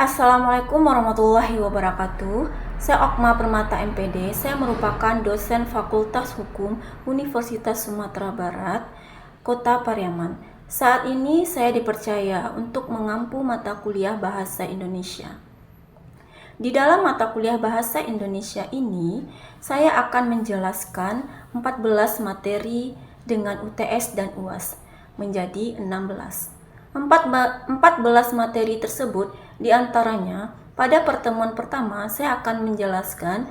Assalamualaikum warahmatullahi wabarakatuh. Saya Okma Permata MPD. Saya merupakan dosen Fakultas Hukum Universitas Sumatera Barat, Kota Pariaman. Saat ini saya dipercaya untuk mengampu mata kuliah Bahasa Indonesia. Di dalam mata kuliah Bahasa Indonesia ini, saya akan menjelaskan 14 materi dengan UTS dan UAS menjadi 16. 14 materi tersebut diantaranya pada pertemuan pertama saya akan menjelaskan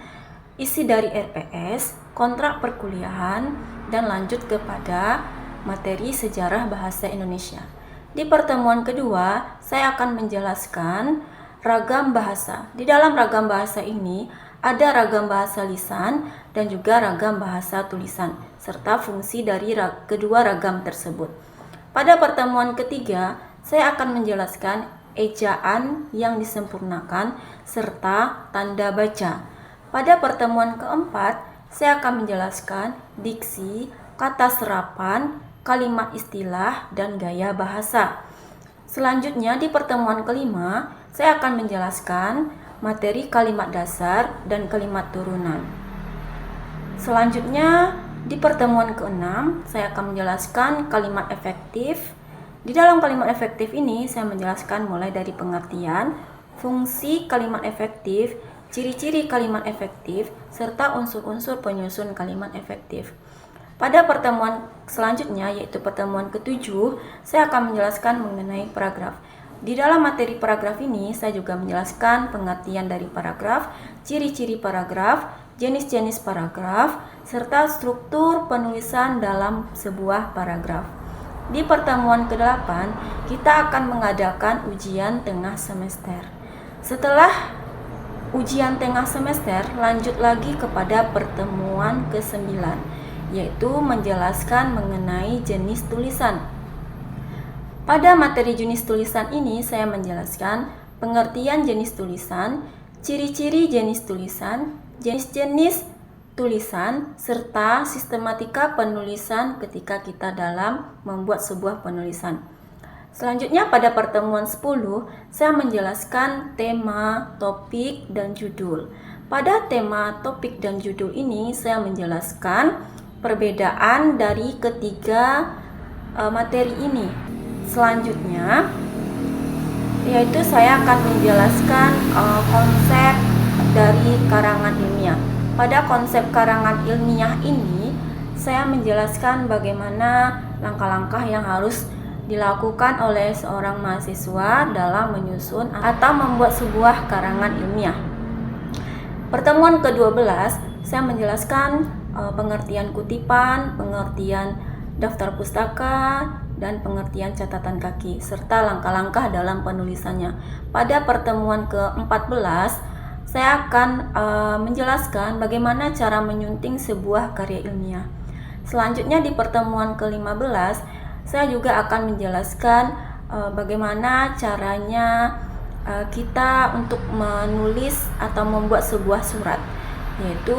isi dari RPS, kontrak perkuliahan, dan lanjut kepada materi sejarah bahasa Indonesia. Di pertemuan kedua saya akan menjelaskan ragam bahasa. Di dalam ragam bahasa ini ada ragam bahasa lisan dan juga ragam bahasa tulisan serta fungsi dari kedua ragam tersebut. Pada pertemuan ketiga, saya akan menjelaskan ejaan yang disempurnakan serta tanda baca. Pada pertemuan keempat, saya akan menjelaskan diksi, kata serapan, kalimat istilah, dan gaya bahasa. Selanjutnya di pertemuan kelima, saya akan menjelaskan materi kalimat dasar dan kalimat turunan. Selanjutnya di pertemuan ke-6, saya akan menjelaskan kalimat efektif. Di dalam kalimat efektif ini, saya menjelaskan mulai dari pengertian, fungsi kalimat efektif, ciri-ciri kalimat efektif, serta unsur-unsur penyusun kalimat efektif. Pada pertemuan selanjutnya, yaitu pertemuan ke-7, saya akan menjelaskan mengenai paragraf. Di dalam materi paragraf ini, saya juga menjelaskan pengertian dari paragraf, ciri-ciri paragraf, jenis-jenis paragraf, serta struktur penulisan dalam sebuah paragraf. Di pertemuan ke-8, kita akan mengadakan ujian tengah semester. Setelah ujian tengah semester, lanjut lagi kepada pertemuan ke-9, yaitu menjelaskan mengenai jenis tulisan. Pada materi jenis tulisan ini, saya menjelaskan pengertian jenis tulisan, ciri-ciri jenis tulisan, jenis-jenis tulisan, serta sistematika penulisan ketika kita dalam membuat sebuah penulisan. Selanjutnya pada pertemuan 10, saya menjelaskan tema, topik, dan judul. Pada tema, topik, dan judul ini, saya menjelaskan perbedaan dari ketiga materi ini. Selanjutnya, yaitu saya akan menjelaskan konsep dari karangan ilmiah. Pada konsep karangan ilmiah ini, saya menjelaskan bagaimana langkah-langkah yang harus dilakukan oleh seorang mahasiswa dalam menyusun atau membuat sebuah karangan ilmiah. Pertemuan ke-12, saya menjelaskan pengertian kutipan, pengertian daftar pustaka, dan pengertian catatan kaki, serta langkah-langkah dalam penulisannya. Pada pertemuan ke-14, saya akan menjelaskan bagaimana cara menyunting sebuah karya ilmiah. Selanjutnya di pertemuan ke-15, saya juga akan menjelaskan bagaimana caranya kita untuk menulis atau membuat sebuah surat, yaitu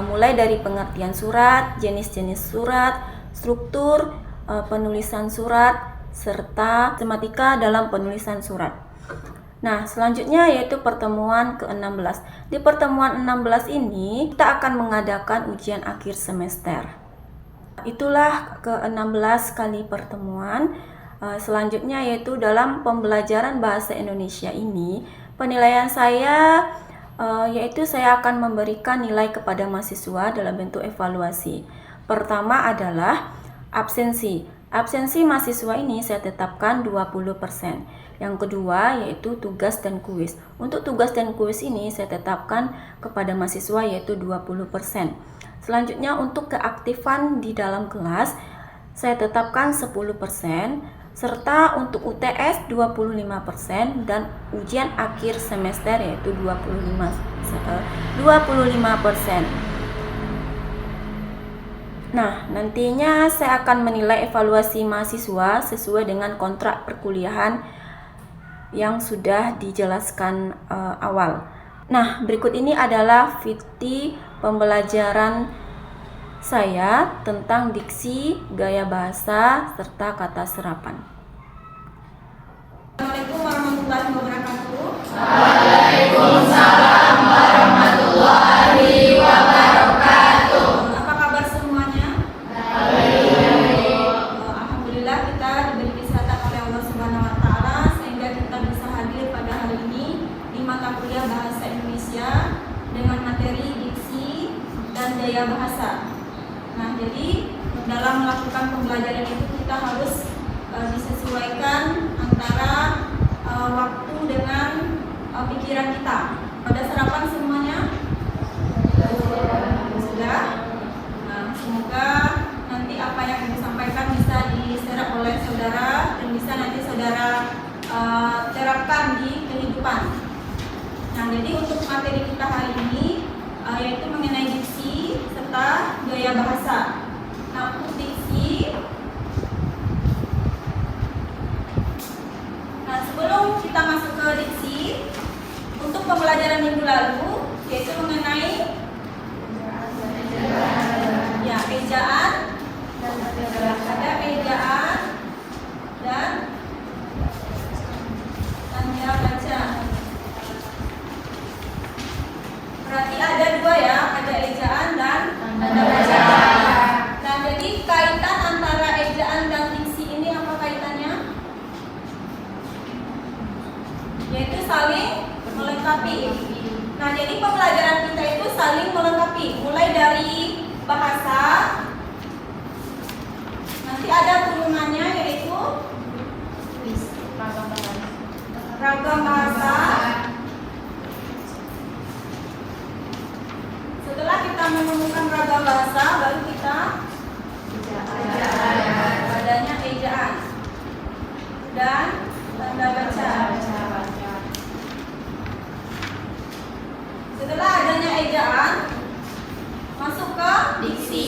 mulai dari pengertian surat, jenis-jenis surat, struktur penulisan surat, serta tematika dalam penulisan surat. Nah, selanjutnya yaitu pertemuan ke-16. Di pertemuan 16 ini, kita akan mengadakan ujian akhir semester. Itulah ke-16 kali pertemuan. Selanjutnya yaitu dalam pembelajaran bahasa Indonesia ini, penilaian saya yaitu saya akan memberikan nilai kepada mahasiswa dalam bentuk evaluasi. Pertama adalah absensi. Absensi mahasiswa ini saya tetapkan 20%. Yang kedua yaitu tugas dan kuis. Untuk tugas dan kuis ini saya tetapkan kepada mahasiswa yaitu 20%. Selanjutnya untuk keaktifan di dalam kelas saya tetapkan 10%, serta untuk UTS 25% dan ujian akhir semester yaitu 25%. Nah, nantinya saya akan menilai evaluasi mahasiswa sesuai dengan kontrak perkuliahan yang sudah dijelaskan awal. Nah, berikut ini adalah fiti pembelajaran saya tentang diksi, gaya bahasa, serta kata serapan. Assalamualaikum warahmatullahi wabarakatuh. mata kuliah Bahasa Indonesia dengan materi diksi dan gaya bahasa. Nah, jadi dalam melakukan pembelajaran itu kita harus disesuaikan antara waktu dengan pikiran kita. Pada sarapan semuanya? Sudah? Nah, semoga nanti apa yang Ibu sampaikan bisa diserap oleh saudara dan bisa nanti saudara terapkan di kehidupan. Nah, jadi untuk materi kita hari ini yaitu mengenai diksi serta gaya bahasa. Nah, untuk diksi, nah sebelum kita masuk ke diksi, untuk pembelajaran minggu lalu yaitu mengenai ya ejaan, ada ejaan dan tanda baca. Berarti ada dua ya, ada ejaan dan tanda baca. Nah, jadi kaitan antara ejaan dan diksi ini apa kaitannya? Yaitu saling melengkapi. Nah, jadi pembelajaran kita itu saling melengkapi, mulai dari bahasa, nanti ada turunannya yaitu ragam bahasa. Setelah kita menemukan ragam bahasa, baru kita adanya ejaan dan tanda baca. Setelah adanya ejaan, masuk ke diksi.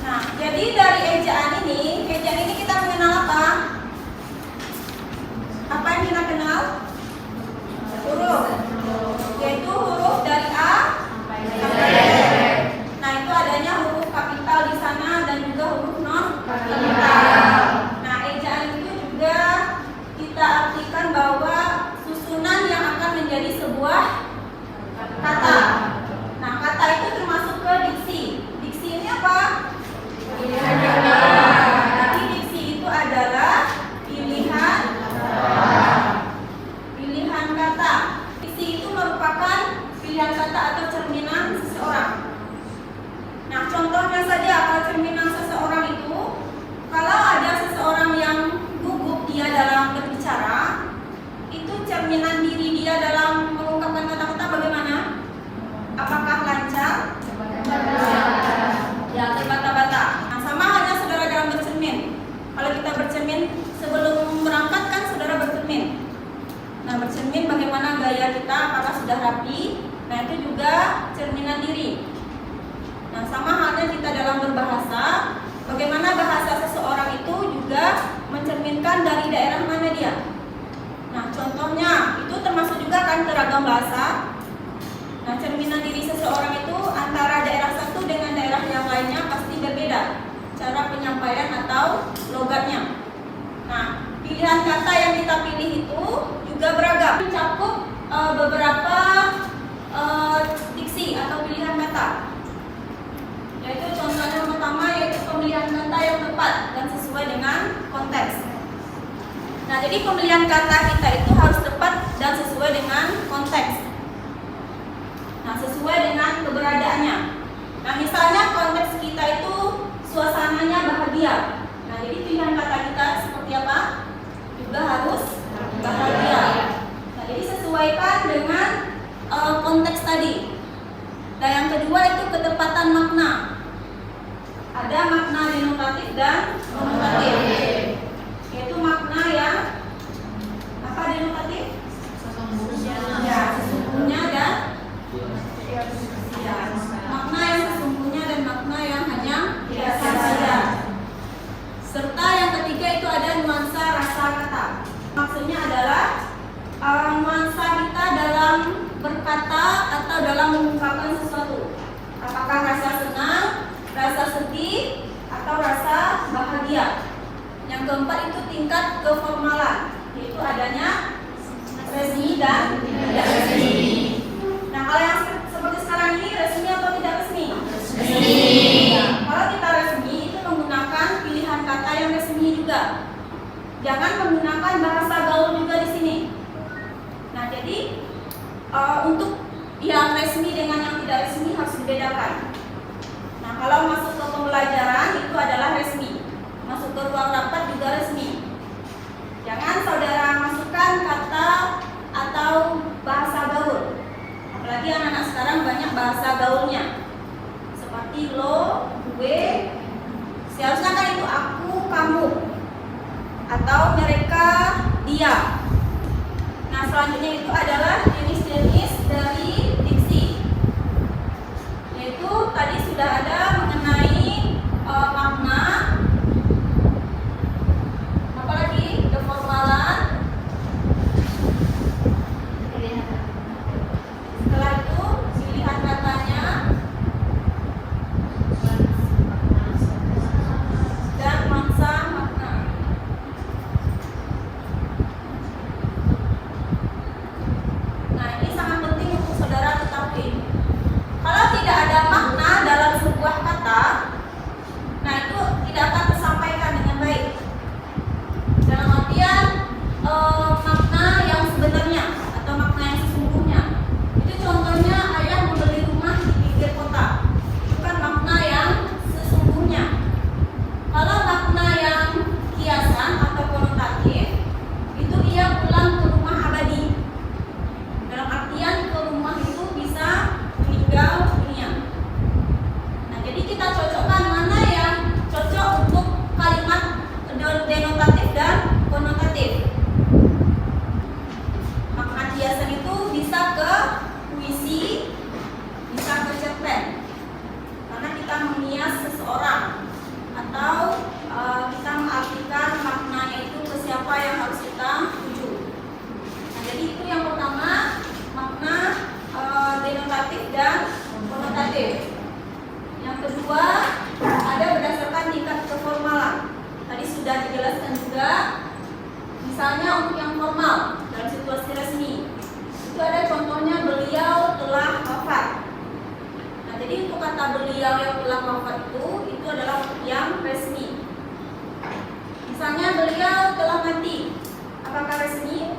Nah, jadi dari ejaan ini kita mengenal apa? Apa yang kita kenal? Huruf. Yaitu huruf dari A sampai Z. Nah, itu adanya huruf kapital di sana dan juga huruf non kapital. Nah, ejaan itu juga kita artikan bahwa susunan yang akan menjadi sebuah kata. Nah, kata itu termasuk ke diksi. Diksi ini apa? Pilihan kata. Jadi diksi itu adalah pilihan kata. Diksi itu merupakan pilihan kata atau cerminan seseorang. Nah, contohnya saja kalau cerminan seseorang itu, kalau ada seseorang yang gugup dia dalam berbicara, itu cerminan diri dia dalam mengungkapkan kata-kata bagaimana? Apakah lancar? Ya, terbata-bata. Nah, sama halnya saudara dalam bercermin. Kalau kita bercermin sebelum berangkat kan saudara bercermin. Nah, bercermin bagaimana gaya kita, apakah sudah rapi. Nah, itu juga cerminan diri. Nah, sama halnya kita dalam berbahasa, bagaimana bahasa seseorang itu juga mencerminkan dari daerah mana dia. Nah, contohnya itu termasuk juga kan teragam bahasa. Nah, cerminan diri seseorang itu antara daerah satu dengan daerah yang lainnya pasti berbeda cara penyampaian atau logatnya. Nah, pilihan kata yang kita pilih itu juga beragam, mencakup beberapa diksi atau pilihan kata. Yaitu contohnya yang pertama yaitu pemilihan kata yang tepat dan sesuai dengan konteks. Nah, jadi pemilihan kata kita itu harus tepat dan sesuai dengan konteks. Nah, sesuai dengan keberadaannya. Nah, misalnya konteks kita itu suasananya bahagia. Nah, jadi pilihan kata kita seperti apa? Juga harus bahagia. Nah, jadi sesuaikan dengan konteks tadi. Dan yang kedua itu ketepatan makna. Ada makna denotatif dan nominatif. Yaitu makna yang apa denotatif? Ya, sesungguhnya dan ya, makna yang sesungguhnya dan makna yang hanya biasa saja. Serta yang ketiga itu ada nuansa rasa kata. Maksudnya adalah nuansa kita dalam berkata atau dalam mengungkapkan sesuatu. Apakah rasa senang, rasa sedih, atau rasa bahagia. Yang keempat itu tingkat keformalan, yaitu adanya resmi dan tidak resmi. Nah, kalau yang seperti sekarang ini resmi atau tidak resmi? Resmi. Nah, kalau kita resmi itu menggunakan pilihan kata yang resmi juga. Jangan menggunakan bahasa gaul juga di sini. sini. Nah, jadi untuk yang resmi dengan yang tidak resmi harus dibedakan. Nah, kalau masuk ke pembelajaran itu adalah resmi, masuk ke ruang rapat juga resmi. Jangan saudara masukkan kata atau bahasa gaul. Apalagi anak-anak sekarang banyak bahasa gaulnya, seperti lo, gue. Seharusnya kan itu aku, kamu, atau mereka, dia. Nah, selanjutnya itu adalah jenis-jenis dari diksi, yaitu tadi sudah ada mengenai makna, apalagi keformalan. Setelah itu pilihan katanya dan nuansa makna. Nah, ini sangat penting untuk saudara ketahui. Kalau tidak ada makna dalam sebuah kata, nah itu tidak akan tersampaikan dengan baik. Dalam artian makna yang sebenarnya atau makna yang sesungguhnya. Itu contohnya ayah membeli rumah di pinggir kota. Itu kan makna yang sesungguhnya. Kalau makna yang kiasan atau konotatif, itu ia pulang ke rumah abadi. Dalam artian ke rumah itu bisa meninggal dunia. Nah, jadi kita cocokkan mana yang cocok untuk kalimat denotatif dan konotatif. Makna kiasan itu bisa ke puisi, bisa ke cerpen, karena kita mengias seseorang atau kita mengartikan maknanya itu ke siapa yang harus kita tuju. Nah, jadi itu yang pertama, makna denotatif dan konotatif. Yang kedua, ada berdasarkan tingkat keformalan. Tadi sudah dijelaskan juga. Misalnya untuk yang formal dalam situasi resmi, itu ada contohnya beliau telah wafat. Nah, jadi untuk kata beliau yang telah wafat itu adalah yang resmi. Misalnya beliau telah mati, apakah resmi?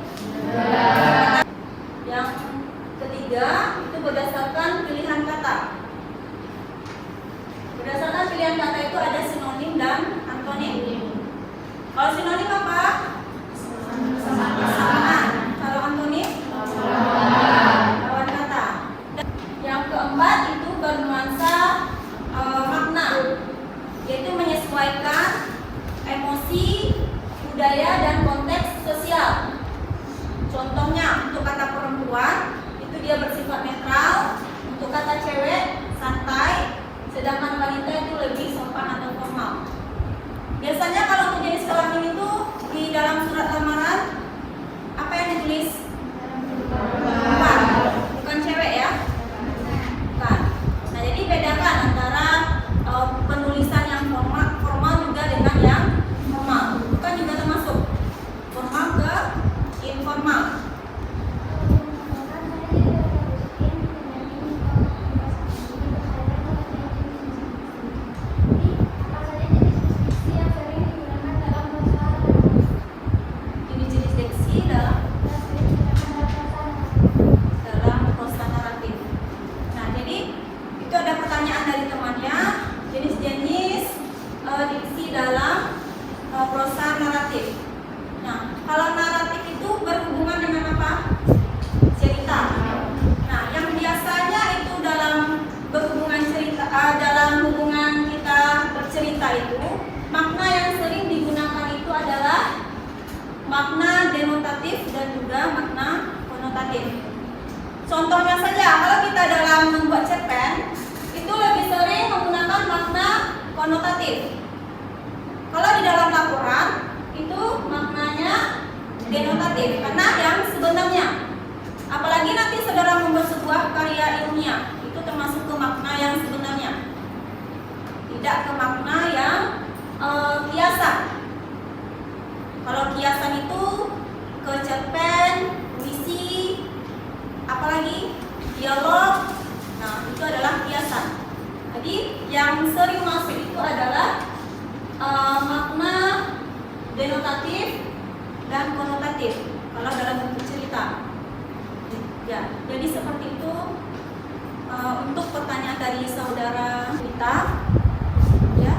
Yang ketiga itu berdasarkan pilihan kata. Berdasarkan pilihan kata itu ada sinonim dan antonim. Kalau sinonim apa? Samaan. Kalau antonim? Lawan kata. Yang keempat itu bernuansa makna, yaitu menyesuaikan emosi, budaya, dan konteks sosial. Contohnya untuk kata perempuan itu dia bersifat netral, untuk kata cewek santai, sedangkan wanita itu lebih sopan atau formal. Biasanya kalau untuk jenis kelamin itu di dalam surat lamaran apa yang ditulis? Perempuan, bukan cewek ya? Bukan. Nah, jadi bedakan antara penulisan yang formal juga dengan yang formal. Bukan juga termasuk formal ke informal. Jenis-jenis diksi dalam prosa naratif. Nah, jadi itu ada pertanyaan dari temannya, jenis-jenis diksi dalam prosa naratif. Nah, kalau naratif itu berhubungan dengan apa? Cerita. Nah, yang biasanya itu dalam berhubungan cerita, dalam hubungan kita bercerita itu, makna yang sering digunakan itu adalah makna denotatif dan juga makna konotatif. Contohnya saja, kalau kita dalam membuat cerpen, itu lebih sering menggunakan makna konotatif. Kalau di dalam laporan, itu maknanya denotatif, karena yang sebenarnya. Apalagi nanti saudara membuat sebuah karya ilmiah, itu termasuk ke makna yang sebenarnya, tidak ke makna yang kiasan. Kalau kiasan itu ke cerpen, puisi, apalagi dialog, nah itu adalah kiasan. Jadi yang sering masuk itu adalah makna denotatif dan konotatif. kualitatif kalau dalam bentuk cerita. Ya, jadi seperti itu untuk pertanyaan dari saudara Rita. Ya.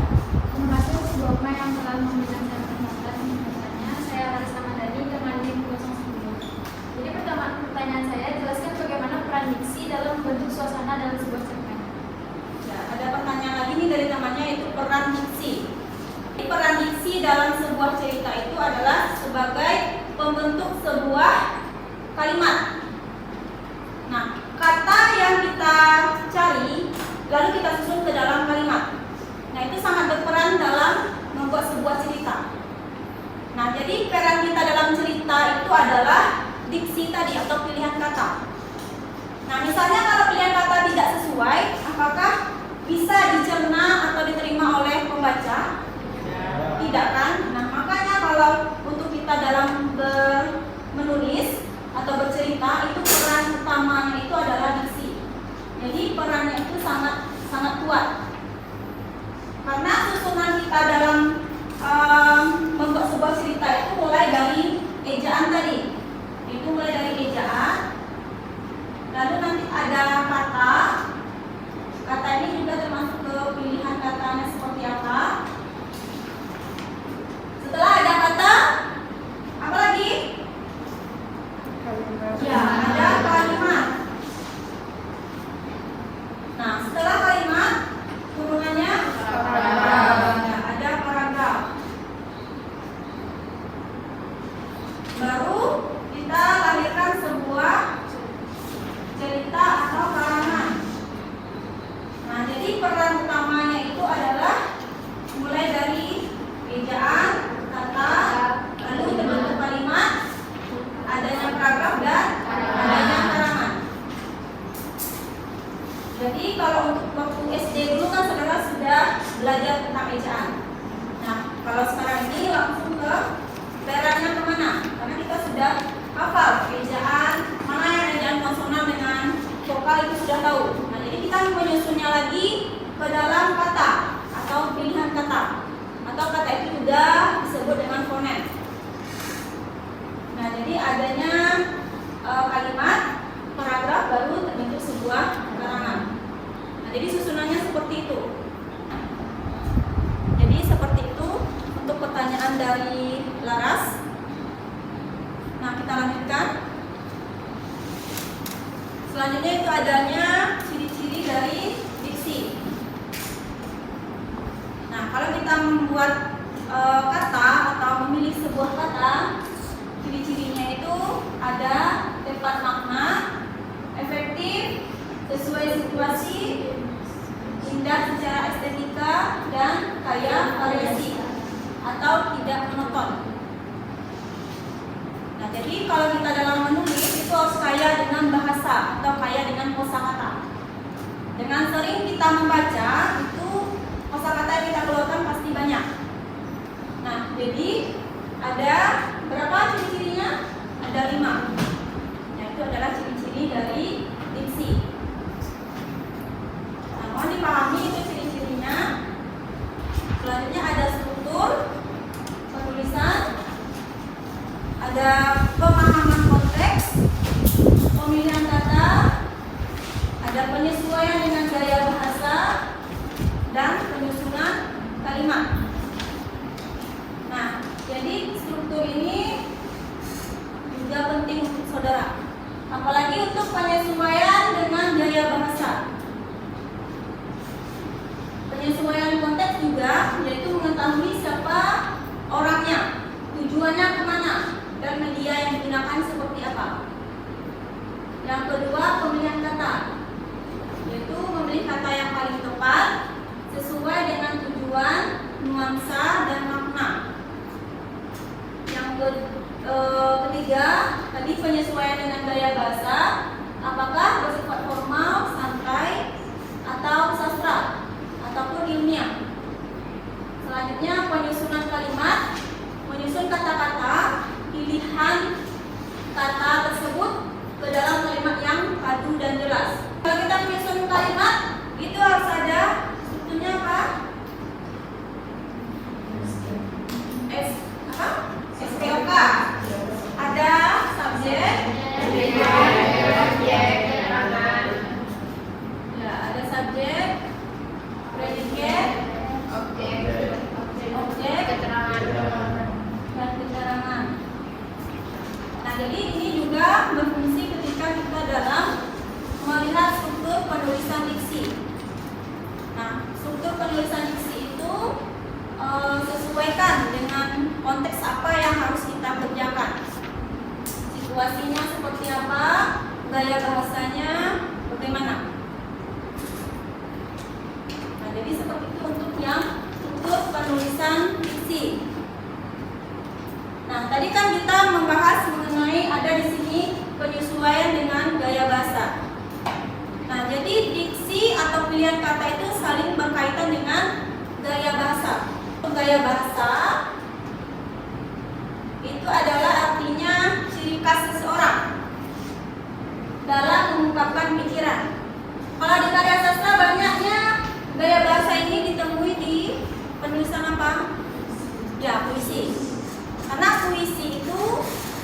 Terima kasih Bu Okma yang telah memberikan kesempatan bertanya. Saya Larissa Mandani, teman di 09. Jadi pertanyaan saya, jelaskan bagaimana peran diksi dalam membentuk suasana dalam sebuah cerpen. Ya, ada pertanyaan lagi nih dari temannya, yaitu peran diksi. Peran diksi dalam sebuah cerita itu adalah sebagai pembentuk sebuah kalimat. Nah, kata yang kita cari lalu kita susun ke dalam kalimat. Nah, itu sangat berperan dalam membuat sebuah cerita. Nah, jadi peran kita dalam cerita itu adalah diksi tadi atau pilihan kata. Nah, misalnya kalau pilihan kata tidak sesuai, apakah bisa dicerna atau diterima oleh pembaca? Tidak kan? Nah, makanya kalau untuk kita dalam menulis atau bercerita, itu peran utamanya itu adalah diksi. Jadi perannya itu sangat kuat. Karena susunan kita dalam membuat sebuah cerita itu mulai dari ejaan tadi. Itu mulai dari ejaan. Lalu nanti ada kata. Kata ini juga termasuk ke pilihan katanya seperti apa. Setelah ada kata, apa lagi? Ya, ada kalimat. Nah, setelah kalimat, turunannya ya, ada paragraf. Baru kita lahirkan sebuah cerita atau karangan. Nah, jadi peran utamanya itu adalah mulai dari ejaan, kata, lalu terbentuk kalimat, adanya paragraf dan adanya karangan. Jadi kalau untuk waktu SD dulu kan saudara sudah belajar tentang ejaan. Nah, kalau sekarang ini langsung ke perannya kemana? Karena kita sudah hafal ejaan, mana yang ejaan konsonan dengan vokal itu sudah tahu. Nah, jadi kita menyusunnya lagi ke dalam kata atau pilihan kata. Atau kata itu juga disebut dengan fonem. Nah, jadi adanya kalimat, paragraf, baru terbentuk sebuah karangan. Nah, jadi susunannya seperti itu. Jadi seperti itu untuk pertanyaan dari Laras. Nah, kita lanjutkan. Selanjutnya itu adanya ciri-ciri dari diksi. Nah, kalau kita membuat kata atau memilih sebuah kata, ciri-cirinya itu ada tepat makna, efektif, sesuai situasi, indah secara estetika, dan kaya variasi atau tidak monoton. Nah, jadi kalau kita dalam menulis itu harus kaya dengan bahasa atau kaya dengan kosakata. Dengan sering kita membaca, itu kosakata yang kita keluarkan pasti banyak. Nah, jadi ada berapa ciri-cirinya? Ada 5. Nah, itu adalah ciri-ciri dari diksi. Nah, mohon dipahami itu ciri-cirinya. Selanjutnya ada struktur penulisan, ada pemahaman konteks, pemilihan kata, ada penyesuaian dengan gaya bahasa, dan penyusunan kalimat. Nah, jadi struktur ini juga penting untuk saudara, apalagi untuk penyesuaian dengan gaya bahasa. Penyesuaian konteks juga, yaitu mengetahui siapa orangnya, tujuannya kemana, dan media yang digunakan seperti apa. Yang kedua, pemilihan kata, yaitu memilih kata yang paling tepat sesuai dengan tujuan, nuansa, dan makna. Yang ketiga, tadi penyesuaian dengan gaya bahasa, apakah bersifat formal, santai, atau sastra, ataupun ilmiah. Selanjutnya, penyusunan kalimat, menyusun kata-kata, pilihan kata tersebut ke dalam kalimat yang padu dan jelas. Kalau kita menyusun kalimat, itu harus ada strukturnya apa? SPOK. Ada jadi ini juga berfungsi ketika kita dalam melihat struktur penulisan diksi. Nah, struktur penulisan diksi itu sesuaikan dengan konteks apa yang harus kita kerjakan. Situasinya seperti apa, gaya bahasanya bagaimana. Nah, jadi seperti itu untuk yang struktur penulisan diksi. Nah, tadi kan kita membahas mengenai ada di sini penyesuaian dengan gaya bahasa. Nah, jadi diksi atau pilihan kata itu saling berkaitan dengan gaya bahasa. Gaya bahasa itu adalah artinya ciri khas seseorang dalam mengungkapkan pikiran. Kalau di karya sastra banyaknya gaya bahasa ini ditemui di penulisan apa? Ya, puisi. Karena puisi itu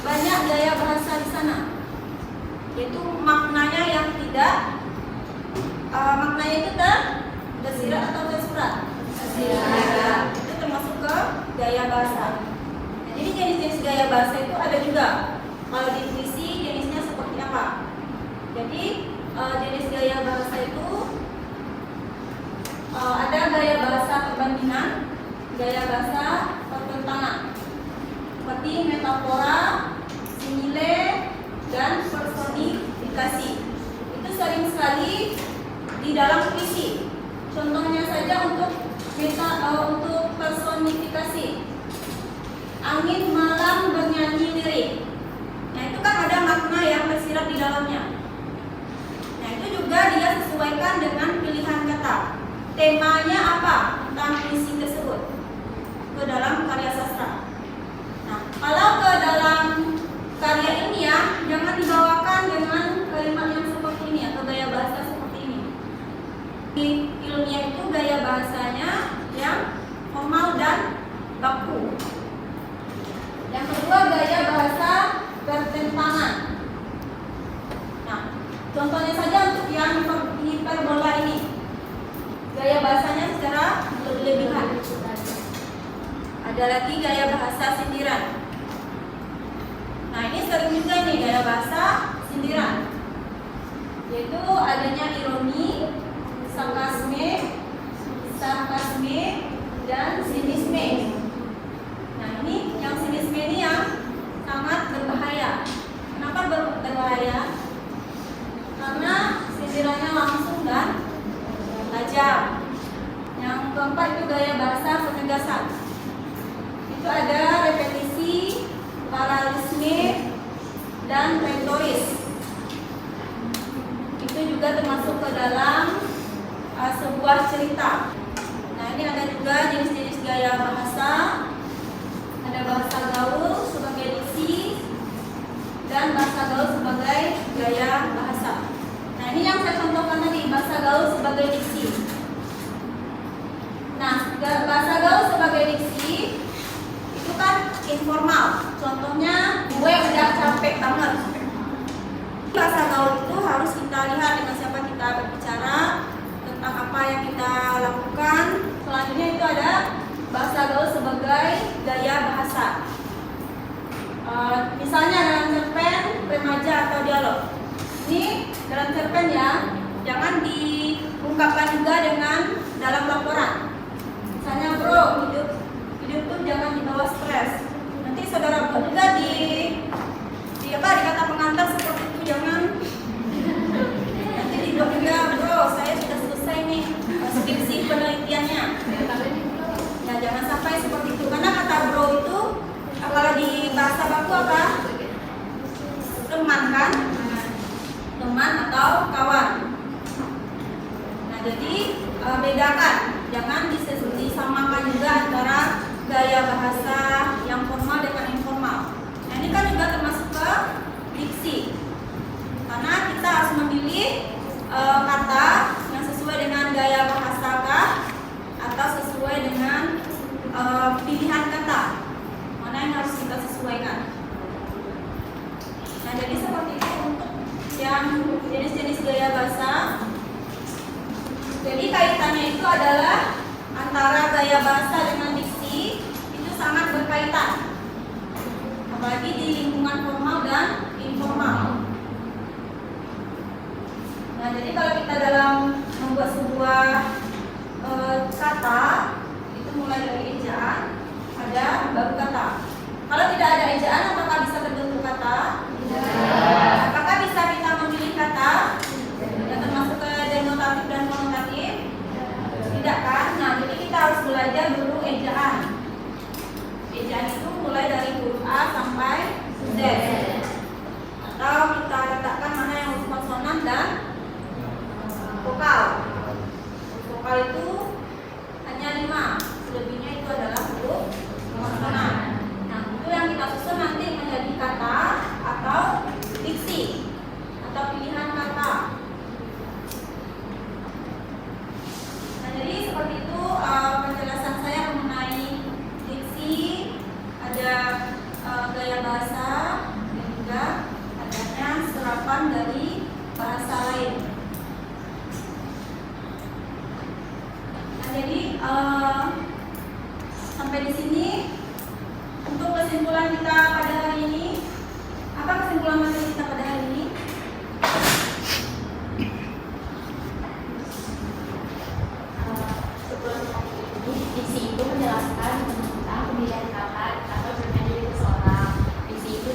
banyak gaya bahasa di sana, yaitu maknanya yang tidak maknanya itu tersirat atau tersurat. Tersirat. Itu termasuk ke gaya bahasa. Nah, jadi jenis-jenis gaya bahasa itu ada juga. Kalau di puisi jenisnya seperti apa? Jadi jenis gaya bahasa itu ada gaya bahasa perbandingan, gaya bahasa pertentangan, seperti metafora, simile, dan personifikasi. Itu sering sekali di dalam puisi. Contohnya saja untuk personifikasi, angin malam bernyanyi lirik. Nah, itu kan ada makna yang tersirat di dalamnya. Nah, itu juga dia sesuaikan dengan pilihan kata. Temanya apa tentang puisi tersebut ke dalam karya sastra. Nah, kalau ke dalam karya ilmiah jangan dibawakan dengan kalimat yang seperti ini atau gaya bahasa seperti ini. Di ilmiah itu gaya bahasanya yang formal dan baku. Yang kedua, gaya bahasa pertentangan. Nah, contohnya saja untuk yang hiperbola ini, gaya bahasanya secara berlebihan. Ada lagi gaya bahasa sindiran. Nah, ini sering juga nih gaya bahasa sindiran, yaitu adanya ironi, sarkasme, dan sinisme. Nah, ini yang sinisme ini yang sangat berbahaya. Kenapa berbahaya? Karena sindirannya langsung dan tajam. Yang keempat itu gaya bahasa penegasan. Itu ada repetisi, paralelisme, dan retoris. Itu juga termasuk ke dalam sebuah cerita. Nah, ini ada juga jenis-jenis gaya bahasa. Ada bahasa gaul sebagai diksi dan bahasa gaul sebagai gaya bahasa. Nah, ini yang saya contohkan tadi, bahasa gaul sebagai diksi. Nah, bahasa gaul sebagai diksi itu kan informal. Contohnya, gue udah capek banget. Bahasa gaul itu harus kita lihat dengan siapa kita berbicara, tentang apa yang kita lakukan. Selanjutnya itu ada bahasa gaul sebagai gaya bahasa. Misalnya dalam cerpen, remaja, atau dialog. Ini dalam cerpen ya, jangan diungkapkan juga dengan dalam laporan. Misalnya, bro, hidup tuh jangan dibawa stres. Nanti saudara pun juga di kata pengantar seperti itu, jangan. Nanti dibuat juga, bro, saya sudah selesai nih skripsi penelitiannya. Ya, jangan sampai seperti itu, karena kata bro itu kalau di bahasa baku apa? Teman kan? Teman atau kawan. Nah, jadi bedakan, jangan disamakan juga antara gaya bahasa yang formal dengan informal. Nah, ini kan juga termasuk ke diksi, karena kita harus memilih kata yang sesuai dengan gaya bahasa kah, atau sesuai dengan pilihan kata, mana yang harus kita sesuaikan. Nah, jadi seperti itu untuk yang jenis-jenis gaya bahasa. Jadi kaitannya itu adalah antara gaya bahasa dengan diksi itu sangat berkaitan, apalagi di lingkungan formal dan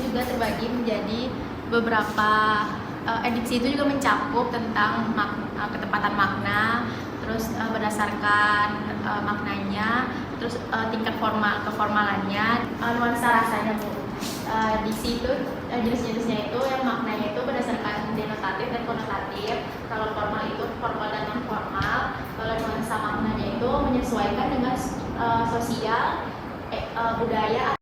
juga terbagi menjadi beberapa diksi itu juga mencakup tentang ketepatan makna, terus berdasarkan maknanya, terus tingkat keformalannya, nuansa rasanya Bu. Diksi itu jenis-jenisnya itu yang maknanya itu berdasarkan denotatif dan konotatif. Kalau formal itu formal dan non formal. Kalau nuansa maknanya itu menyesuaikan dengan sosial, budaya